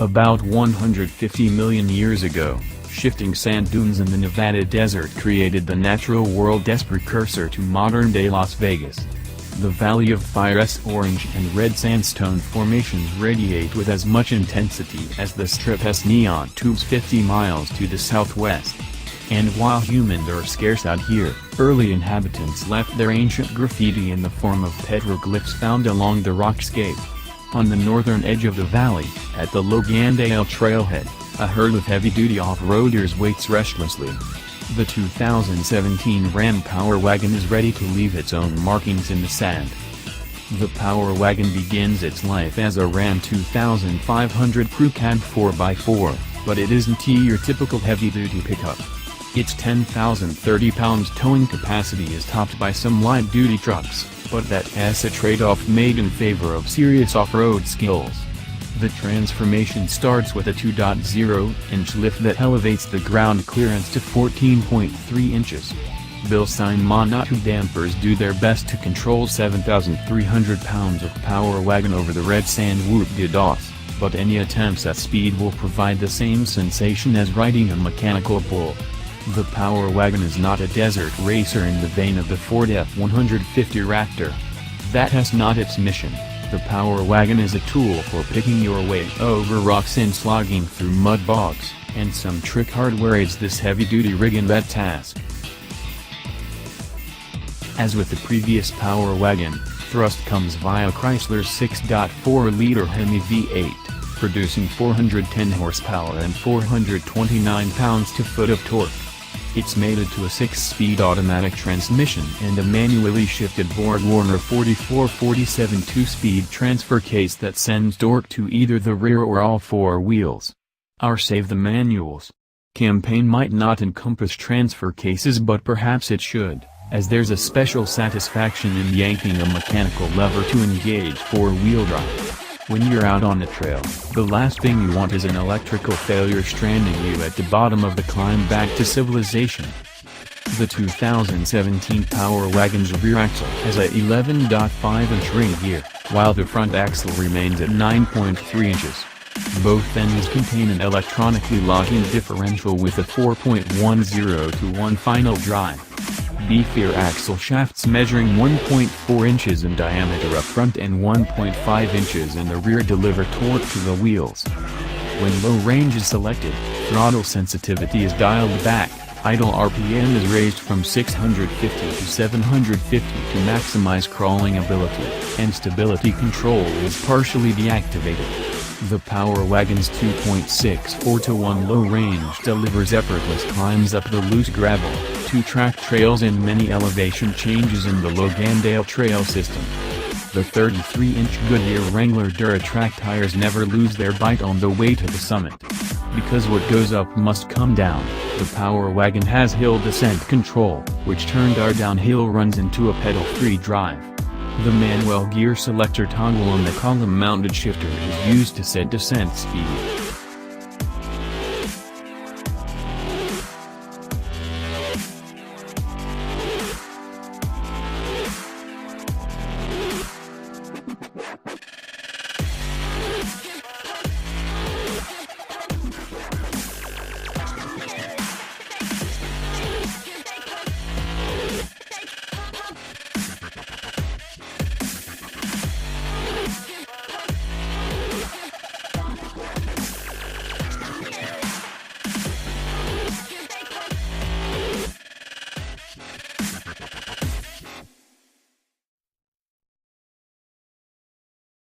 About 150 million years ago, shifting sand dunes in the Nevada desert created the natural world's precursor to modern-day Las Vegas. The Valley of Fire's orange and red sandstone formations radiate with as much intensity as the Strip's neon tubes 50 miles to the southwest. And while humans are scarce out here, early inhabitants left their ancient graffiti in the form of petroglyphs found along the rockscape. On the northern edge of the valley, at the Logandale trailhead, a herd of heavy-duty off-roaders waits restlessly. The 2017 Ram Power Wagon is ready to leave its own markings in the sand. The Power Wagon begins its life as a Ram 2500 crew cab 4x4, but it isn't your typical heavy-duty pickup. Its 10,030 pounds towing capacity is topped by some light-duty trucks, but that's a trade-off made in favor of serious off-road skills. The transformation starts with a 2.0-inch lift that elevates the ground clearance to 14.3 inches. Built-in Mono2 dampers do their best to control 7,300 pounds of Power Wagon over the red sand whoop-de-doss, but any attempts at speed will provide the same sensation as riding a mechanical bull. The Power Wagon is not a desert racer in the vein of the Ford F-150 Raptor. That's not its mission. The Power Wagon is a tool for picking your way over rocks and slogging through mud bogs, and some trick hardware aids this heavy-duty rig in that task. As with the previous Power Wagon, thrust comes via Chrysler's 6.4-liter Hemi V8, producing 410 horsepower and 429 pounds-to-foot of torque. It's mated to a 6-speed automatic transmission and a manually shifted BorgWarner 4447 2-speed transfer case that sends torque to either the rear or all four wheels. Our Save the Manuals campaign might not encompass transfer cases, but perhaps it should, as there's a special satisfaction in yanking a mechanical lever to engage four-wheel drive. When you're out on the trail, the last thing you want is an electrical failure stranding you at the bottom of the climb back to civilization. The 2017 Power Wagon's rear axle has a 11.5-inch ring gear, while the front axle remains at 9.3 inches. Both ends contain an electronically locking differential with a 4.10-to-1 final drive. Beefier axle shafts measuring 1.4 inches in diameter up front and 1.5 inches in the rear deliver torque to the wheels. When low range is selected, throttle sensitivity is dialed back, idle RPM is raised from 650 to 750 to maximize crawling ability, and stability control is partially deactivated. The Power Wagon's 2.64-to-1 low range delivers effortless climbs up the loose gravel, 2-track trails and many elevation changes in the Logandale trail system. The 33-inch Goodyear Wrangler DuraTrack tires never lose their bite on the way to the summit. Because what goes up must come down, the Power Wagon has hill descent control, which turned our downhill runs into a pedal-free drive. The manual gear selector toggle on the column-mounted shifter is used to set descent speed.